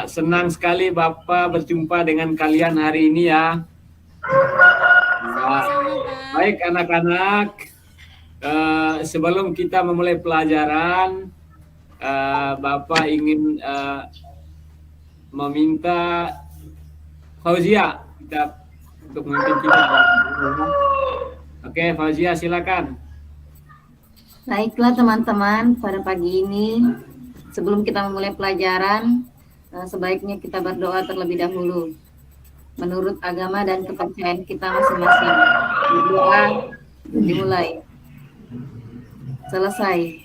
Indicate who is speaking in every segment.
Speaker 1: Ya, senang sekali Bapak berjumpa dengan kalian hari ini ya.
Speaker 2: Sama-sama, Pak.
Speaker 1: Baik anak-anak, sebelum kita memulai pelajaran, Bapak ingin meminta Fauzia untuk memimpin kita. Oke, Fauzia silakan.
Speaker 3: Baiklah teman-teman, pada pagi ini sebelum kita memulai pelajaran, sebaiknya kita berdoa terlebih dahulu menurut agama dan kepercayaan kita masing-masing. Berdoa dimulai. Selesai.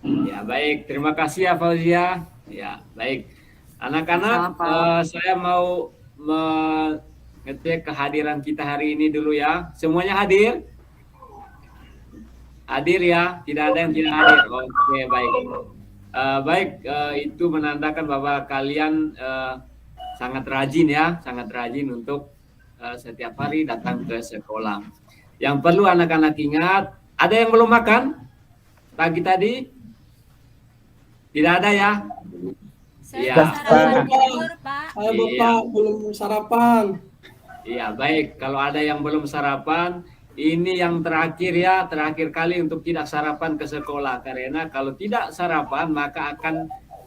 Speaker 1: Ya, baik. Terima kasih ya Fauzia. Ya, baik. Anak-anak, saya mau ngecek kehadiran kita hari ini dulu ya. Semuanya hadir? Hadir ya, tidak ada yang tidak hadir. Oke, baik. Baik, itu menandakan bahwa kalian sangat rajin ya, sangat rajin untuk setiap hari datang ke sekolah. Yang perlu anak-anak ingat, ada yang belum makan pagi tadi? Tidak ada ya?
Speaker 2: Saya sarapan tidur, Pak.
Speaker 4: Bapak belum sarapan.
Speaker 1: Iya, baik. Kalau ada yang belum sarapan, ini yang terakhir ya, terakhir kali untuk tidak sarapan ke sekolah. Karena kalau tidak sarapan, maka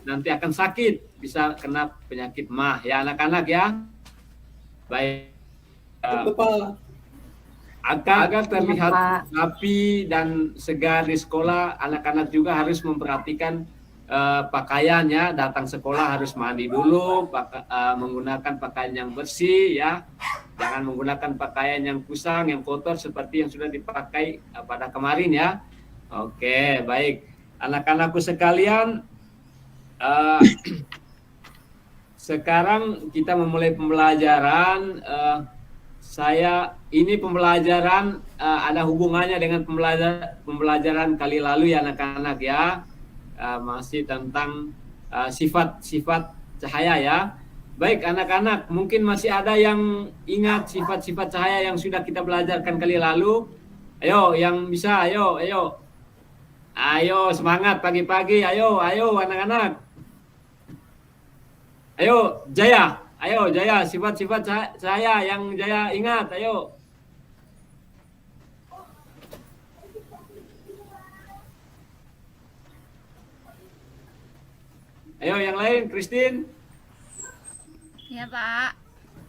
Speaker 1: nanti akan sakit. Bisa kena penyakit MAH ya anak-anak ya. Baik.
Speaker 4: Bapak.
Speaker 1: Agar terlihat rapi dan segar di sekolah, anak-anak juga harus memperhatikan pakaiannya. Datang sekolah harus mandi dulu, menggunakan pakaian yang bersih ya. Jangan menggunakan pakaian yang kusam, yang kotor seperti yang sudah dipakai pada kemarin ya. Oke, baik. Anak-anakku sekalian, sekarang kita memulai pembelajaran. Ini pembelajaran ada hubungannya dengan pembelajaran kali lalu ya anak-anak ya. Masih tentang sifat-sifat cahaya ya. Baik anak-anak, mungkin masih ada yang ingat sifat-sifat cahaya yang sudah kita belajarkan kali lalu. Ayo, yang bisa, ayo. Ayo, semangat pagi-pagi, ayo anak-anak. Ayo, Jaya, sifat-sifat cahaya yang Jaya ingat, ayo. Ayo, yang lain, Christine.
Speaker 2: Ya, Pak.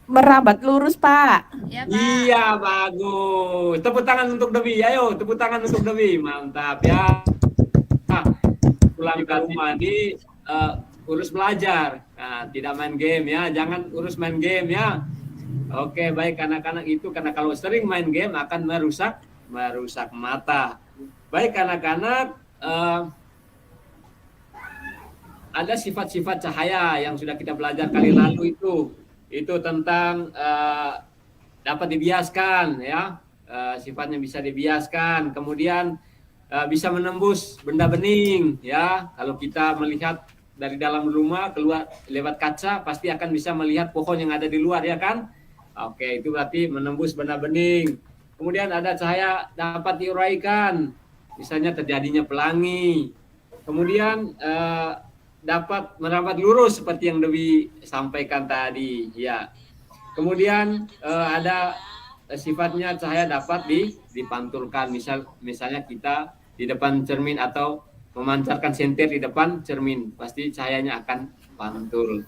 Speaker 5: Merabat lurus, Pak.
Speaker 2: Ya, Pak.
Speaker 1: Iya, bagus. Tepuk tangan untuk Dewi. Ayo, tepuk tangan untuk Dewi. Mantap ya. Pulang ke rumah ini urus belajar. Nah, tidak main game ya. Jangan urus main game ya. Oke, baik anak-anak itu karena kalau sering main game akan merusak mata. Baik anak-anak, ada sifat-sifat cahaya yang sudah kita belajar kali lalu itu tentang dapat dibiaskan ya, sifatnya bisa dibiaskan, kemudian bisa menembus benda bening ya. Kalau kita melihat dari dalam rumah keluar lewat kaca pasti akan bisa melihat pohon yang ada di luar ya kan. Oke, itu berarti menembus benda bening. Kemudian ada cahaya dapat diuraikan, misalnya terjadinya pelangi. Kemudian dapat merambat lurus seperti yang Dewi sampaikan tadi ya. Kemudian ada sifatnya cahaya dapat dipantulkan, misalnya kita di depan cermin atau memancarkan sentir di depan cermin, pasti cahayanya akan pantul.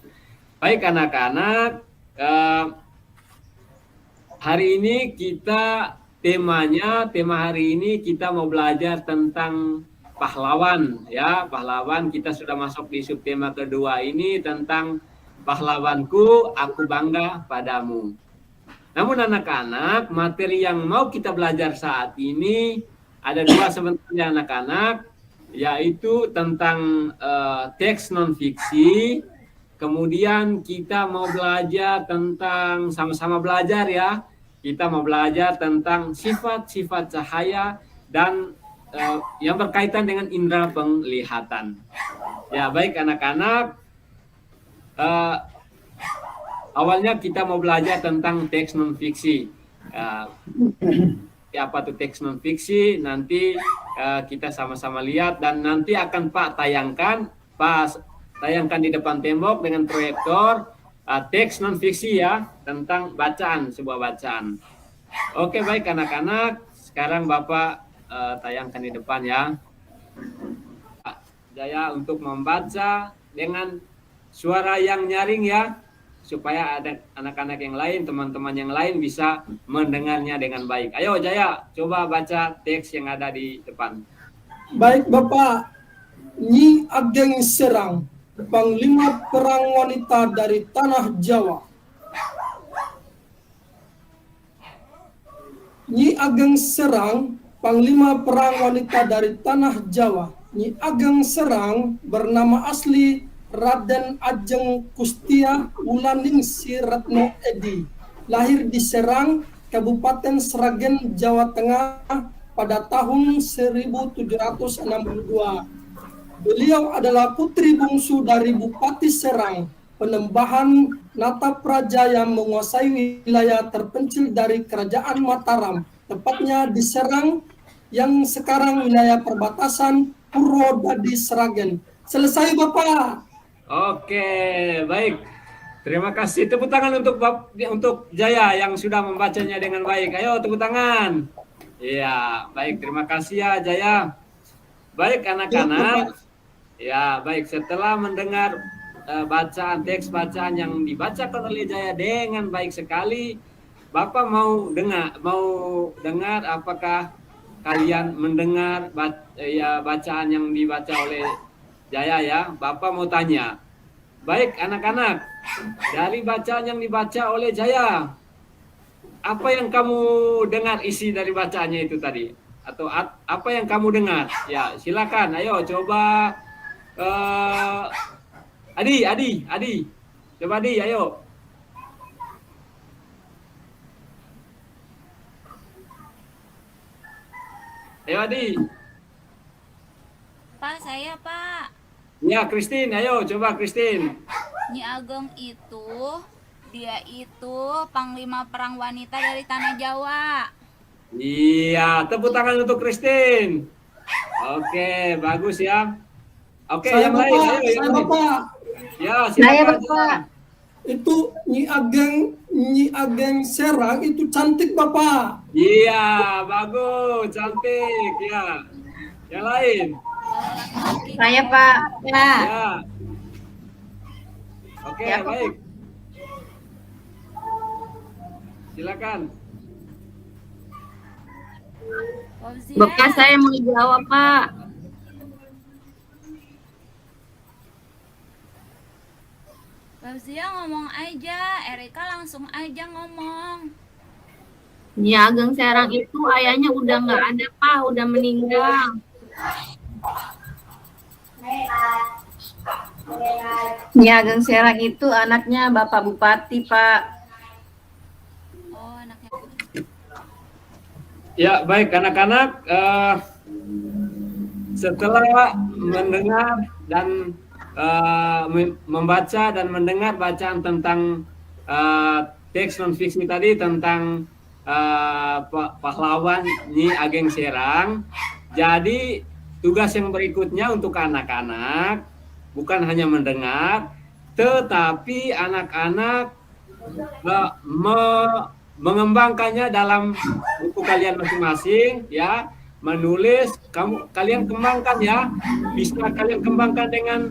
Speaker 1: Baik anak-anak, hari ini tema hari ini kita mau belajar tentang pahlawan ya. Pahlawan, kita sudah masuk di subtema kedua ini tentang pahlawanku, aku bangga padamu. Namun anak-anak, materi yang mau kita belajar saat ini ada dua sebenarnya anak-anak, yaitu tentang teks non-fiksi. Kemudian kita mau belajar tentang, sama-sama belajar ya, kita mau belajar tentang sifat-sifat cahaya dan yang berkaitan dengan indera penglihatan. Ya, baik anak-anak, awalnya kita mau belajar tentang teks non-fiksi. Apa itu teks non-fiksi? Nanti kita sama-sama lihat dan nanti akan Pak tayangkan, Pak tayangkan di depan tembok dengan proyektor teks non fiksi ya tentang bacaan, sebuah bacaan. Oke, baik anak-anak, sekarang Bapak tayangkan di depan ya. Jaya untuk membaca dengan suara yang nyaring ya, supaya ada anak-anak yang lain, teman-teman yang lain bisa mendengarnya dengan baik. Ayo Jaya, coba baca teks yang ada di depan.
Speaker 4: Baik Bapak, Nyi Ageng Serang, Panglima Perang Wanita dari Tanah Jawa. Nyi Ageng Serang, Panglima Perang Wanita dari Tanah Jawa. Nyi Ageng Serang bernama asli Raden Ajeng Kustia Wulaningsi Ratno Edi, lahir di Serang, Kabupaten Sragen, Jawa Tengah pada tahun 1762. Beliau adalah putri bungsu dari Bupati Serang, Penembahan Natapraja yang menguasai wilayah terpencil dari Kerajaan Mataram, tepatnya di Serang yang sekarang wilayah perbatasan Purwodadi Sragen. Selesai Bapak.
Speaker 1: Oke, baik. Terima kasih. Tepuk tangan untuk Jaya yang sudah membacanya dengan baik. Ayo tepuk tangan. Iya, baik. Terima kasih ya Jaya. Baik anak-anak. Ya, baik. Setelah mendengar bacaan teks bacaan yang dibacakan oleh Jaya dengan baik sekali, Bapak mau dengar apakah kalian mendengar bacaan yang dibaca oleh Jaya ya? Bapak mau tanya. Baik anak-anak, dari bacaan yang dibaca oleh Jaya, apa yang kamu dengar isi dari bacaannya itu tadi? Atau apa yang kamu dengar? Ya, silakan. Ayo coba Adi. Coba Adi, ayo. Ayo Adi.
Speaker 2: Pak, saya Pak.
Speaker 1: Ya, Christine, ayo coba Christine.
Speaker 2: Nyi Ageng dia itu Panglima Perang Wanita dari Tanah Jawa.
Speaker 1: Iya, tepuk tangan untuk Christine. Oke, bagus ya. Oke,
Speaker 4: Saya
Speaker 1: yang lain.
Speaker 4: Bapak,
Speaker 1: Ayo, yang
Speaker 4: saya
Speaker 1: lain.
Speaker 4: Bapak.
Speaker 1: Ya,
Speaker 3: Saya
Speaker 1: silakan.
Speaker 3: Bapak.
Speaker 4: Itu Nyi Ageng Serang itu cantik Bapak.
Speaker 1: Iya, bagus, cantik ya. Yang lain.
Speaker 2: Kalau laki-laki
Speaker 3: Saya Pak. Ya.
Speaker 1: Ya. Oke,
Speaker 3: Ya, Pak.
Speaker 1: baik. Silakan.
Speaker 2: Fauzia.
Speaker 3: Bapak saya mau jawab Pak.
Speaker 2: Fauzia ngomong aja, Erika langsung aja ngomong.
Speaker 3: Nyi Ageng Serang itu ayahnya udah nggak ada Pak, udah meninggal. Nyi Ageng Serang itu anaknya Bapak Bupati Pak.
Speaker 2: Oh, anaknya.
Speaker 1: Ya, baik anak-anak. Setelah mendengar dan membaca dan mendengar bacaan tentang teks non fiksi tadi tentang pahlawan Nyi Ageng Serang, jadi tugas yang berikutnya untuk anak-anak bukan hanya mendengar, tetapi anak-anak mengembangkannya dalam buku kalian masing-masing ya, menulis. Kalian kembangkan ya, bisa kalian kembangkan dengan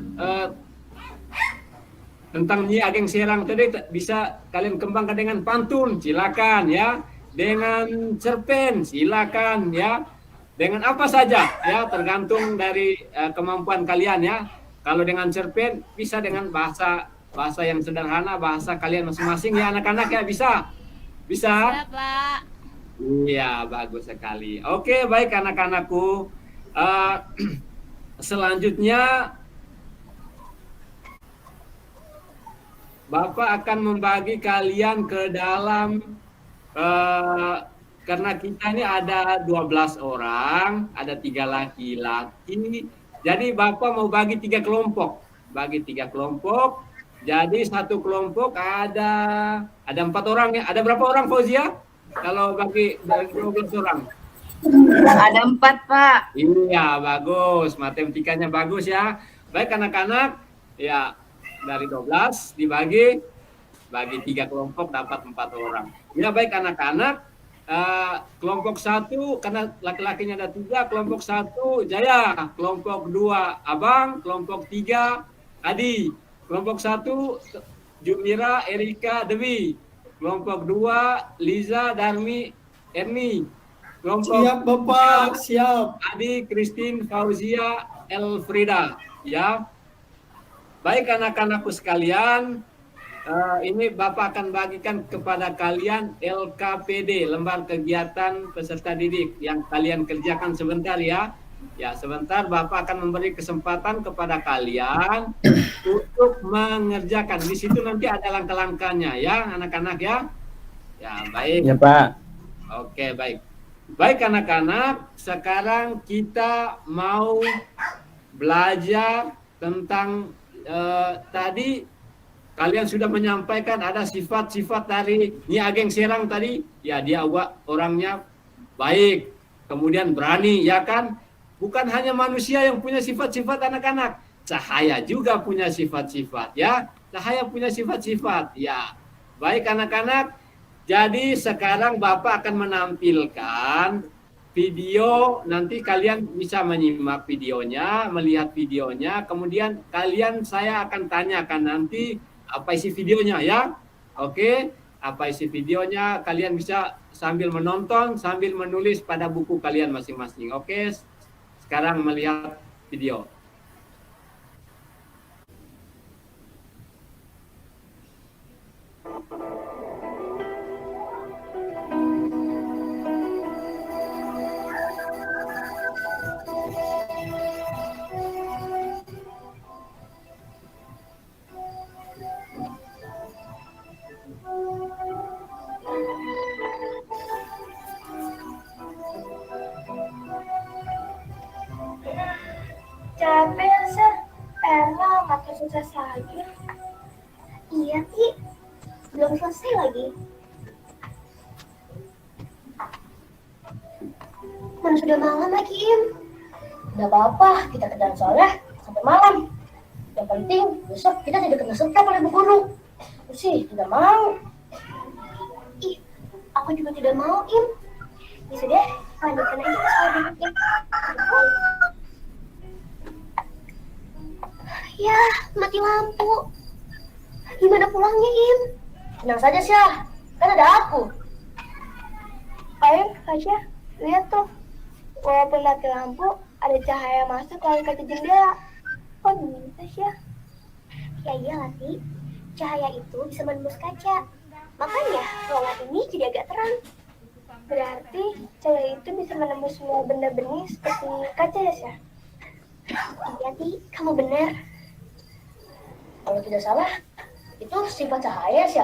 Speaker 1: tentang Nyi Ageng Serang tadi, bisa kalian kembangkan dengan pantun, silakan ya, dengan cerpen silakan ya, dengan apa saja ya, tergantung dari kemampuan kalian ya. Kalau dengan cerpen bisa dengan bahasa yang sederhana, bahasa kalian masing-masing ya anak-anak ya, bisa.
Speaker 2: Ya, Pak.
Speaker 1: Iya, bagus sekali. Oke, baik anak-anakku. Selanjutnya Bapak akan membagi kalian ke dalam karena kita ini ada 12 orang, ada 3 laki-laki. Jadi Bapak mau bagi 3 kelompok. Bagi 3 kelompok. Jadi satu kelompok ada 4 orang ya. Ada berapa orang Fauzia? Kalau bagi dari 12 orang.
Speaker 3: Ada 4 Pak.
Speaker 1: Iya, bagus. Matematikanya bagus ya. Baik anak-anak, Ya, dari 12 dibagi 3 kelompok dapat 4 orang. Ya baik anak-anak, kelompok 1 karena laki-lakinya ada 3, kelompok 1 Jaya, kelompok 2 Abang, kelompok 3 Adi, kelompok 1 Jumira, Erika, Dewi, kelompok 2 Liza, Darmi, Erni, kelompok
Speaker 4: Siap Bapak, siap.
Speaker 1: Adi, Christine, Fauzia, Elfrida. Ya, baik anak-anakku sekalian, ini Bapak akan bagikan kepada kalian LKPD, lembar kegiatan peserta didik yang kalian kerjakan sebentar ya. Ya, sebentar Bapak akan memberi kesempatan kepada kalian untuk mengerjakan. Di situ nanti ada langkah-langkahnya ya, anak-anak ya. Ya, baik.
Speaker 6: Ya, Pak.
Speaker 1: Oke, baik. Baik anak-anak, sekarang kita mau belajar tentang tadi kalian sudah menyampaikan ada sifat-sifat dari Nyi Ageng Serang tadi. Ya, dia orangnya baik, kemudian berani, ya kan? Bukan hanya manusia yang punya sifat-sifat anak-anak. Cahaya juga punya sifat-sifat, ya. Cahaya punya sifat-sifat, ya. Baik anak-anak, jadi sekarang Bapak akan menampilkan video, nanti kalian bisa menyimak videonya, melihat videonya, kemudian saya akan tanyakan nanti apa isi videonya ya. Oke, apa isi videonya kalian bisa sambil menonton, sambil menulis pada buku kalian masing-masing. Oke, sekarang melihat video.
Speaker 7: Capek sih, enak makin sukses lagi. Iya Ki, belum selesai lagi. Mana sudah malam lagi Im. Gak apa-apa, kita kerjaan sore sampai malam. Yang penting besok kita tidak kena setrap oleh Bu Guru. Aku sih tidak mau. Ih, aku juga tidak mau Im. Ya sudah, lanjutkan aja soal berikutnya. Ya, mati lampu. Gimana pulangnya, Im? Tenang saja, Syah. Kan ada aku. Ayo, Kasya, lihat tuh. Walaupun mati lampu, ada cahaya masuk lewat kaca jendela. Oh, bisa, Syah. Ya iyalah, Ti. Cahaya itu bisa menembus kaca. Makanya, ruangan ini jadi agak terang. Berarti, cahaya itu bisa menembus semua benda bening seperti kaca, ya, Syah? Iya, Ti. Kamu benar. Kalau tidak salah, itu sifat cahaya sih.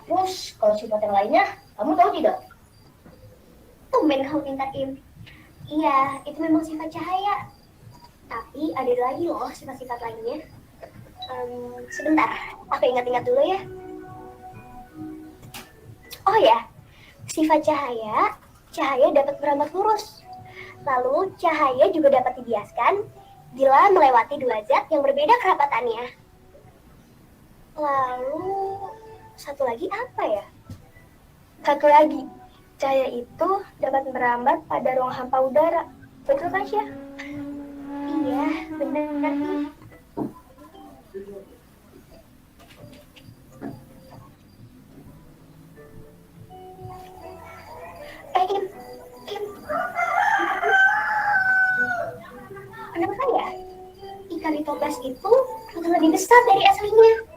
Speaker 7: Terus kalau sifat yang lainnya, kamu tahu tidak? Tumben kamu pintar, Im. Iya, itu memang sifat cahaya. Tapi ada lagi loh sifat-sifat lainnya. Sebentar, aku ingat-ingat dulu ya. Oh ya, sifat cahaya dapat berambat lurus. Lalu cahaya juga dapat dibiaskan bila melewati dua zat yang berbeda kerapatannya. Lalu, satu lagi apa ya? Satu lagi, cahaya itu dapat merambat pada ruang hampa udara. Betul kan, Syah? Iya, benar nih. Im. Kenapa ya? Ikan di toples itu akan lebih besar dari aslinya.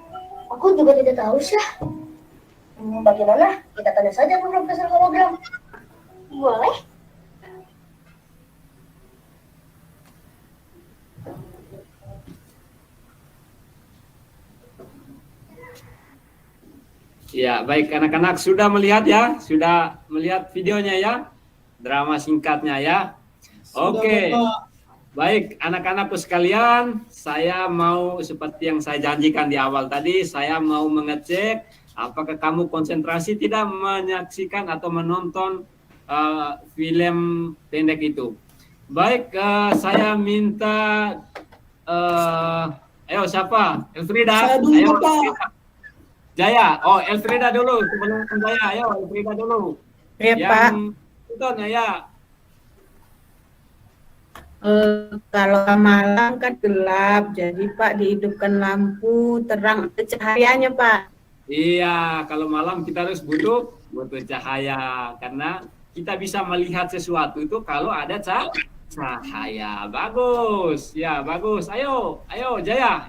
Speaker 7: Aku juga tidak tahu, Syah. Bagaimana? Kita tanya saja ke Profesor Hologram. Boleh?
Speaker 1: Ya, baik anak-anak sudah melihat ya? Sudah melihat videonya ya? Drama singkatnya ya? Oke. Baik, anak-anakku sekalian, saya mau seperti yang saya janjikan di awal tadi, saya mau mengecek apakah kamu konsentrasi tidak menyaksikan atau menonton film pendek itu. Baik, saya minta Ayo siapa? Elfrida.
Speaker 4: Saya dulu,
Speaker 1: Ayo.
Speaker 4: Bapak.
Speaker 1: Elfrida. Jaya. Oh, Elfrida dulu. Sebelum Jaya. Ayo, Elfrida dulu.
Speaker 5: Ya, Pak.
Speaker 1: Tonton ya.
Speaker 5: Kalau malam kan gelap, jadi Pak dihidupkan lampu terang ada cahayanya Pak.
Speaker 1: Iya, kalau malam kita harus butuh cahaya karena kita bisa melihat sesuatu itu kalau ada cahaya. Bagus, ya bagus. Ayo, Jaya,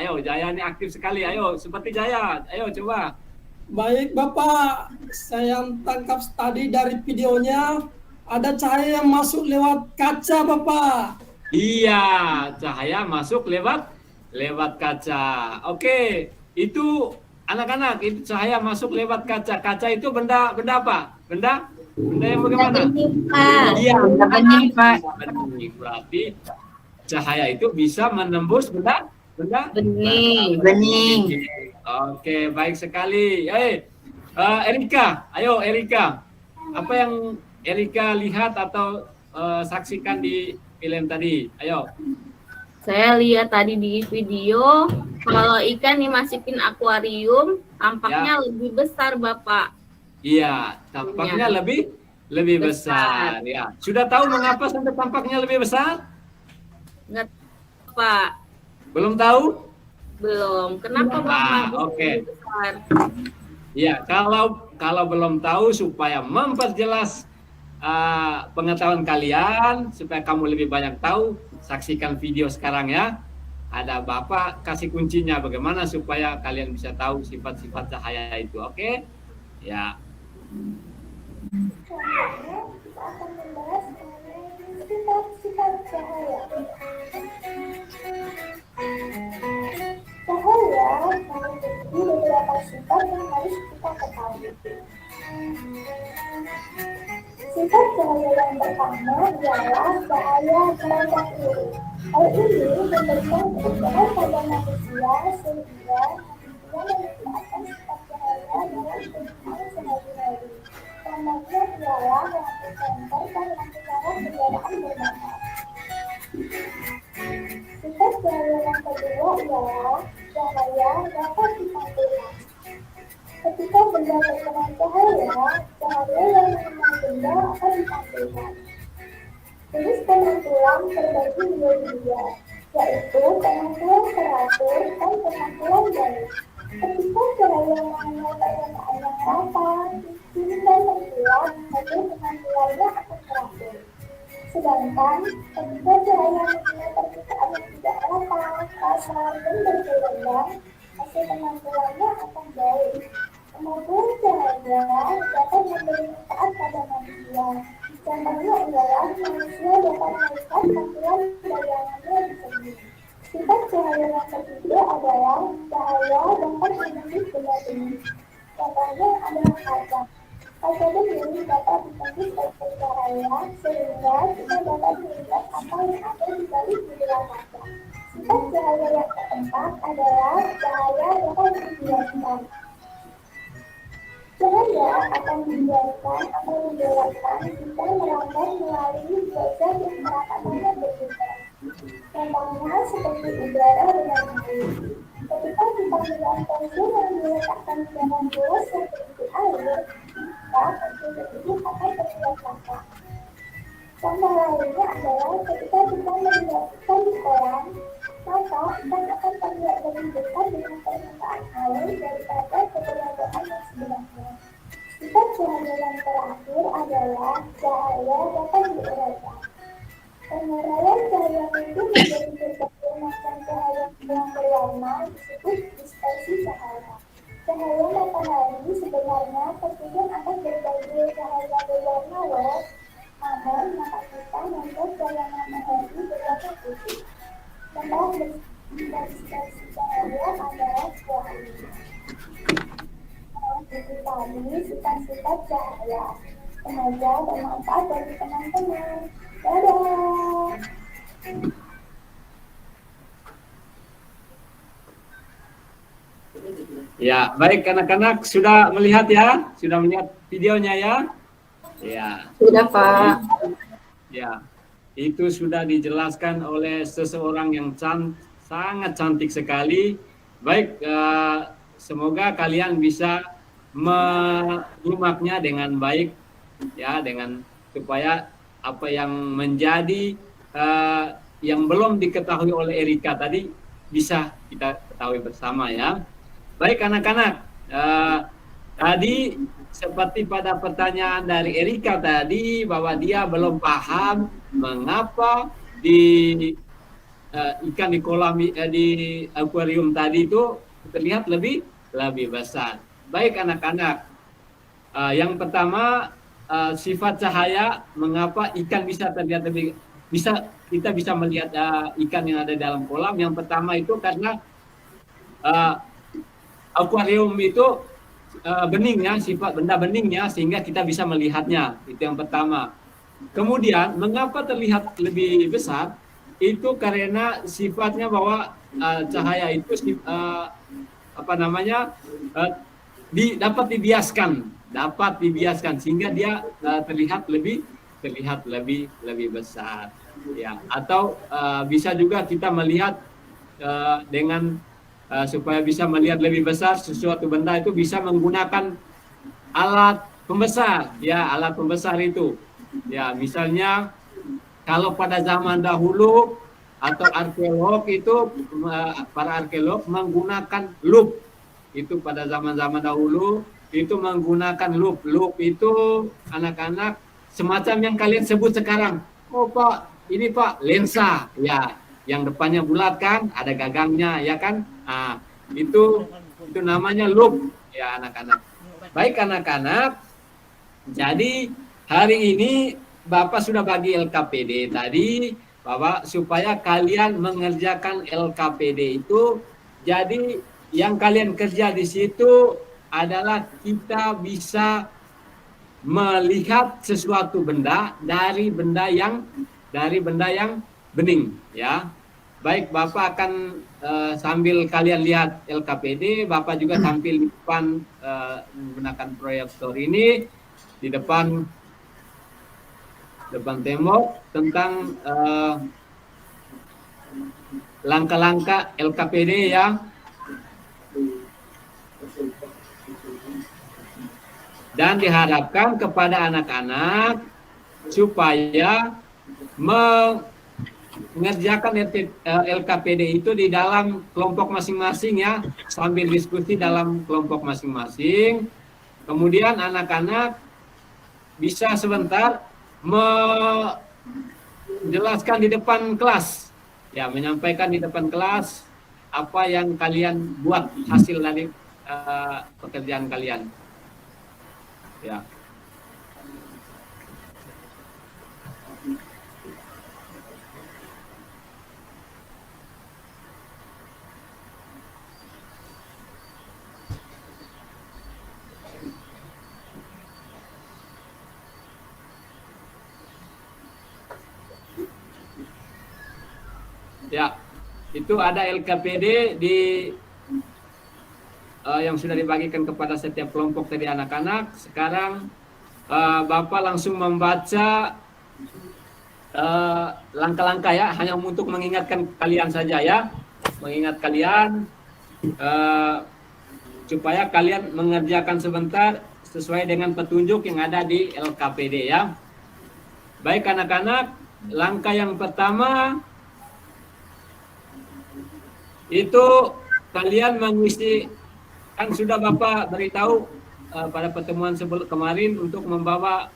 Speaker 1: ayo Jaya ini aktif sekali. Ayo, seperti Jaya. Ayo coba.
Speaker 4: Baik Bapak, saya tangkap tadi dari videonya ada cahaya yang masuk lewat kaca Bapak.
Speaker 1: Iya, cahaya masuk lewat kaca. Oke, itu anak-anak itu cahaya masuk lewat kaca. Kaca itu benda apa? Benda yang bagaimana?
Speaker 3: Pak.
Speaker 1: Iya,
Speaker 5: Benda bening, Pak.
Speaker 1: bening. Berarti cahaya itu bisa menembus benda
Speaker 3: Bening.
Speaker 1: Oke, baik sekali. Erika, ayo Erika. Apa yang Erika lihat atau saksikan di film tadi? Ayo.
Speaker 3: Saya lihat tadi di video kalau ikan dimasukin akuarium tampaknya lebih besar Bapak.
Speaker 1: Iya, tampaknya lebih besar. Ya. Sudah tahu mengapa sampai tampaknya lebih besar?
Speaker 3: Enggak Pak.
Speaker 1: Belum tahu?
Speaker 3: Belum. Kenapa Bapak?
Speaker 1: Oke.
Speaker 3: Lebih besar?
Speaker 1: Ya, kalau belum tahu supaya memperjelas pengetahuan kalian, supaya kamu lebih banyak tahu, saksikan video sekarang ya. Ada Bapak kasih kuncinya bagaimana supaya kalian bisa tahu sifat-sifat cahaya itu. Oke? Ya.
Speaker 7: Selanjutnya, kita akan membahas mengenai sifat-sifat cahaya. Cahaya memiliki beberapa sifat yang harus kita ketahui. Sifat cahaya yang pertama ialah cahaya gelombang biru. Hal ini memberikan keuntungan pada manusia sehingga manusia menikmati sifat cahaya dalam kehidupan sehari-hari. Contohnya ialah lampu senter dan lampu merah kendaraan bermotor. Sifat cahaya yang kedua ialah cahaya dapat dipantulkan. Ketika benda terkena cahaya yang mengenai benda akan dipantulkan. Jenis pemantulan terbagi menjadi dua, yaitu pemantulan teratur dan pemantulan balik. Ketika cahaya mengenai permukaan yang rata, licin dan mengkilap, maka pemantulannya akan teratur. Sedangkan ketika cahaya mengenai permukaan yang tidak rata, kasar dan bergelombang, hasil pemantulannya akan jauh. Kemampuan cahaya dapat memberi manfaat pada manusia. Contohnya adalah manusia dapat melihat tampilan bayangannya di sini. Sifat cahaya yang ketiga adalah cahaya dapat menembus benda bening. Contohnya adalah kaca. Kaca bening dapat ditembus oleh cahaya sehingga kita dapat melihat apa yang ada di balik jendela kaca. Sifat cahaya yang keempat adalah cahaya dapat dibiarkan. Cahaya akan dibiarkan atau dijelaskan jika merambat melalui zat yang kerakatannya berbeda. Contohnya seperti udara dengan air. Ketika kita melihat pensil yang diletakkan di dalam gelas yang berisi air, maka pensil tersebut akan terlihat basah. Contoh lainnya adalah ketika kita melihat ikan di kolam, maka ikan akan terlihat lebih dekat dengan permukaan air daripada keberadaan yang sebenarnya. Sifat cahaya yang terakhir adalah cahaya dapat diuraikan. Penguraian cahaya itu menjadi berbagai macam cahaya yang berwarna disebut dispersi cahaya. Cahaya matahari sebenarnya tersusun atas berbagai cahaya berwarna loh. Namun mata kita membuat cahaya matahari berwarna putih. Contoh dispersi cahaya adalah cahaya. Itu tadi sifat-sifat cahaya. Semoga bermanfaat bagi teman-teman. Dadah.
Speaker 1: Ya, baik anak-anak sudah melihat ya? Sudah melihat videonya ya? Ya.
Speaker 3: Sudah Pak.
Speaker 1: Ya. Itu sudah dijelaskan oleh seseorang yang sangat cantik sekali. Baik, semoga kalian bisa menyimaknya dengan baik ya, dengan supaya apa yang menjadi yang belum diketahui oleh Erika tadi bisa kita ketahui bersama ya. Baik anak-anak, tadi seperti pada pertanyaan dari Erika tadi bahwa dia belum paham mengapa di ikan di kolam di akuarium tadi itu terlihat lebih besar. Baik anak-anak, yang pertama sifat cahaya, mengapa ikan bisa terlihat lebih kita bisa melihat ikan yang ada dalam kolam. Yang pertama itu karena akuarium itu bening ya, sifat benda beningnya sehingga kita bisa melihatnya. Itu yang pertama. Kemudian mengapa terlihat lebih besar? Itu karena sifatnya bahwa cahaya itu dapat dibiaskan sehingga dia terlihat lebih besar ya. Atau bisa juga kita melihat dengan supaya bisa melihat lebih besar sesuatu benda itu bisa menggunakan alat pembesar ya, alat pembesar itu ya. Misalnya kalau pada zaman dahulu atau arkeolog itu para arkeolog menggunakan lup. Itu pada zaman-zaman dahulu itu menggunakan lup. Lup itu anak-anak semacam yang kalian sebut sekarang. Oh Pak, ini Pak lensa ya. Yang depannya bulat kan, ada gagangnya ya kan. Nah, itu namanya lup ya anak-anak. Baik anak-anak. Jadi hari ini Bapak sudah bagi LKPD tadi bahwa supaya kalian mengerjakan LKPD itu, jadi yang kalian kerja di situ adalah kita bisa melihat sesuatu benda dari benda yang bening ya. Baik, Bapak akan sambil kalian lihat LKPD, Bapak juga tampil di depan menggunakan proyektor ini di depan tembok tentang langkah-langkah LKPD ya. Dan diharapkan kepada anak-anak supaya mengerjakan LKPD itu di dalam kelompok masing-masing ya, sambil diskusi dalam kelompok masing-masing. Kemudian anak-anak bisa sebentar menjelaskan di depan kelas ya, menyampaikan di depan kelas apa yang kalian buat, hasil dari pekerjaan kalian ya. Ya, itu ada LKPD yang sudah dibagikan kepada setiap kelompok tadi anak-anak. Sekarang Bapak langsung membaca langkah-langkah ya, hanya untuk mengingatkan kalian saja ya, mengingat kalian supaya kalian mengerjakan sebentar sesuai dengan petunjuk yang ada di LKPD ya. Baik anak-anak, langkah yang pertama itu kalian mengisi, kan sudah Bapak beritahu pada pertemuan sebelum kemarin untuk membawa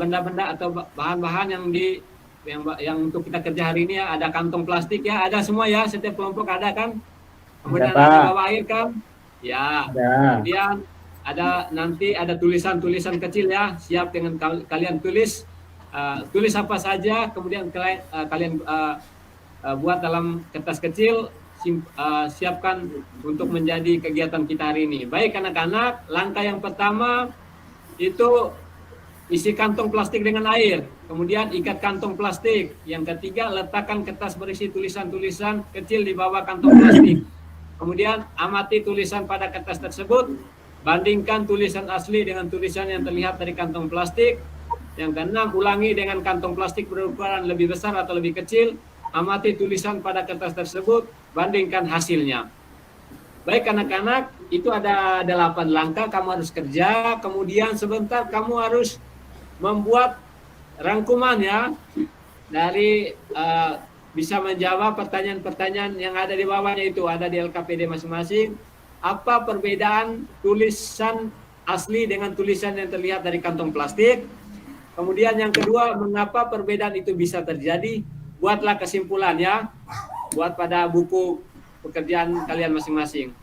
Speaker 1: benda-benda atau bahan-bahan yang untuk kita kerja hari ini ya. Ada kantong plastik ya, ada semua ya, setiap kelompok ada kan. Kemudian ada bawa air kan ya. Kemudian nanti ada tulisan-tulisan kecil ya, siap dengan kalian tulis apa saja, kemudian kalian buat dalam kertas kecil, siapkan untuk menjadi kegiatan kita hari ini. Baik anak-anak, langkah yang pertama itu isi kantong plastik dengan air, kemudian ikat kantong plastik. Yang ketiga, letakkan kertas berisi tulisan-tulisan kecil di bawah kantong plastik. Kemudian amati tulisan pada kertas tersebut, bandingkan tulisan asli dengan tulisan yang terlihat dari kantong plastik. Yang keenam, ulangi dengan kantong plastik berukuran lebih besar atau lebih kecil. amati tulisan pada kertas tersebut, bandingkan hasilnya. Baik anak-anak, itu ada 8 langkah kamu harus kerja, kemudian sebentar kamu harus membuat rangkuman ya, dari bisa menjawab pertanyaan-pertanyaan yang ada di bawahnya itu, ada di LKPD masing-masing. Apa perbedaan tulisan asli dengan tulisan yang terlihat dari kantong plastik? Kemudian yang kedua, mengapa perbedaan itu bisa terjadi? Buatlah kesimpulan ya, buat pada buku pekerjaan kalian masing-masing.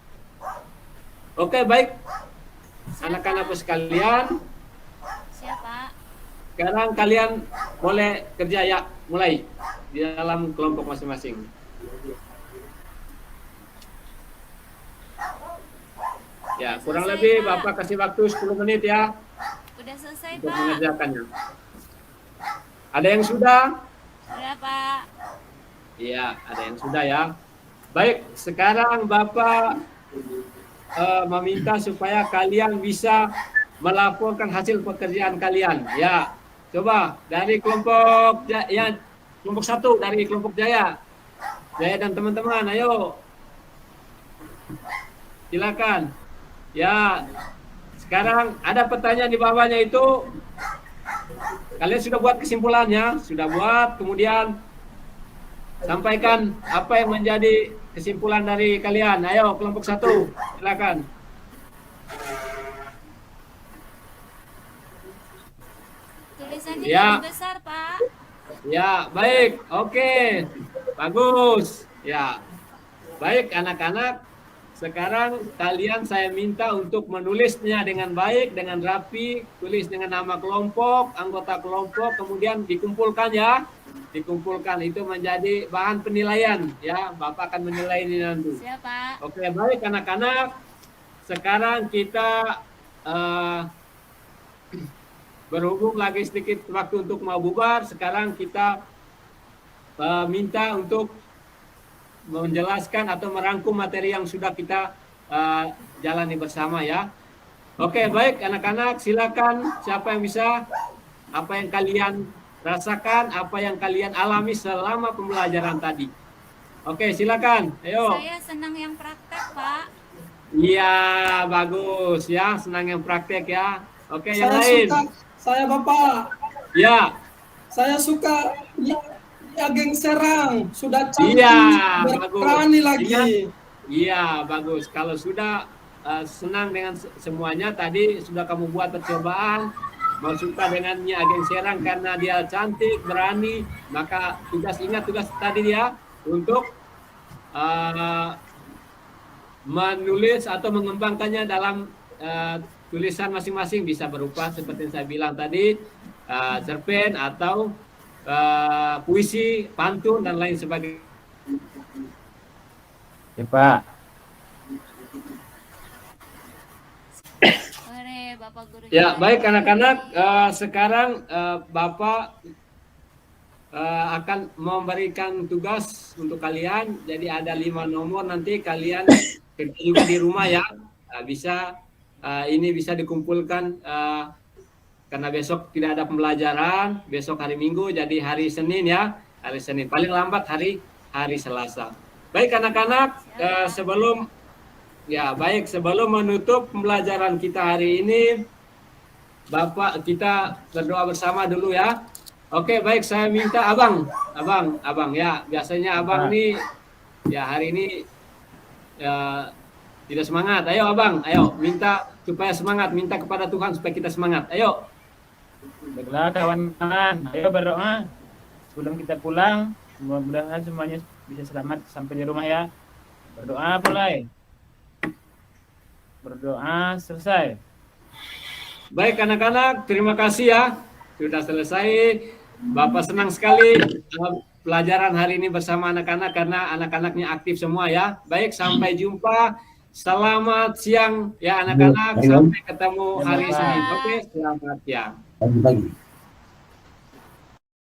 Speaker 1: Oke, baik. Anak-anak sekalian,
Speaker 2: Siapa?
Speaker 1: sekarang kalian boleh kerja ya, mulai di dalam kelompok masing-masing. Ya, kurang
Speaker 2: Selesai,
Speaker 1: lebih
Speaker 2: Pak.
Speaker 1: Bapak kasih waktu 10 menit ya
Speaker 2: Udah selesai,
Speaker 1: untuk
Speaker 2: Pak.
Speaker 1: mengerjakannya. Ada yang sudah?
Speaker 2: Udah, Pak.
Speaker 1: Iya, ada yang sudah ya. Baik, sekarang Bapak meminta supaya kalian bisa melaporkan hasil pekerjaan kalian. Ya, coba dari kelompok ya, kelompok 1 dari kelompok Jaya. Jaya dan teman-teman, ayo. Silakan. Ya, sekarang ada pertanyaan di bawahnya itu. Kalian sudah buat kesimpulannya, sudah buat, kemudian sampaikan apa yang menjadi kesimpulan dari kalian. Ayo, kelompok 1, silakan.
Speaker 2: Tulisannya
Speaker 1: Ya.
Speaker 2: lebih besar, Pak.
Speaker 1: Ya, baik. Oke. Bagus. Ya. Baik, anak-anak. Sekarang kalian saya minta untuk menulisnya dengan baik, dengan rapi, tulis dengan nama kelompok, anggota kelompok, kemudian dikumpulkan ya. Dikumpulkan itu menjadi bahan penilaian ya. Bapak akan menilai ini nanti.
Speaker 2: Siapa?
Speaker 1: Oke, baik anak-anak. Sekarang kita berhubung lagi sedikit waktu untuk mau bubar. Sekarang kita minta untuk menjelaskan atau merangkum materi yang sudah kita jalani bersama ya. Oke, baik anak-anak, silakan siapa yang bisa, apa yang kalian rasakan, apa yang kalian alami selama pembelajaran tadi. Oke, silakan. Ayo.
Speaker 2: Saya senang yang praktek, Pak.
Speaker 1: Iya, bagus ya, senang yang praktek ya. Oke, yang
Speaker 4: Saya
Speaker 1: lain.
Speaker 4: suka, saya Bapak,
Speaker 1: Ya.
Speaker 4: saya suka Ageng Serang, sudah cantik,
Speaker 1: Iya,
Speaker 4: berani
Speaker 1: bagus.
Speaker 4: lagi.
Speaker 1: Iya, bagus. Kalau sudah senang dengan semuanya, tadi sudah kamu buat percobaan, mau suka dengan Nyi Ageng Serang karena dia cantik, berani, maka ingat tugas tadi dia untuk menulis atau mengembangkannya dalam tulisan masing-masing, bisa berupa seperti yang saya bilang tadi, cerpen atau puisi, pantun, dan lain sebagainya.
Speaker 6: Ya, Pak.
Speaker 2: Ore, Bapak Guru.
Speaker 1: Ya,
Speaker 2: Jaya.
Speaker 1: baik anak-anak, sekarang Bapak akan memberikan tugas untuk kalian. Jadi ada 5 nomor, nanti kalian kerja juga di rumah ya. Bisa ini bisa dikumpulkan karena besok tidak ada pembelajaran, besok hari Minggu, jadi hari Senin ya, hari Senin. Paling lambat hari Selasa. Baik anak-anak, sebelum menutup pembelajaran kita hari ini, Bapak kita berdoa bersama dulu ya. Oke, baik, saya minta abang ya, biasanya abang nih ya hari ini ya tidak semangat. Ayo abang, ayo minta supaya semangat, minta kepada Tuhan supaya kita semangat. Ayo.
Speaker 6: Baiklah kawan-kawan, ayo berdoa sebelum kita pulang. Mudah-mudahan semuanya bisa selamat sampai di rumah ya. Berdoa mulai. Berdoa selesai.
Speaker 1: Baik anak-anak, terima kasih ya. Sudah selesai. Bapak senang sekali pelajaran hari ini bersama anak-anak karena anak-anaknya aktif semua ya. Baik, sampai jumpa. Selamat siang ya anak-anak. Sampai ketemu hari Senin. Oke, selamat siang.
Speaker 8: Pagi-pagi.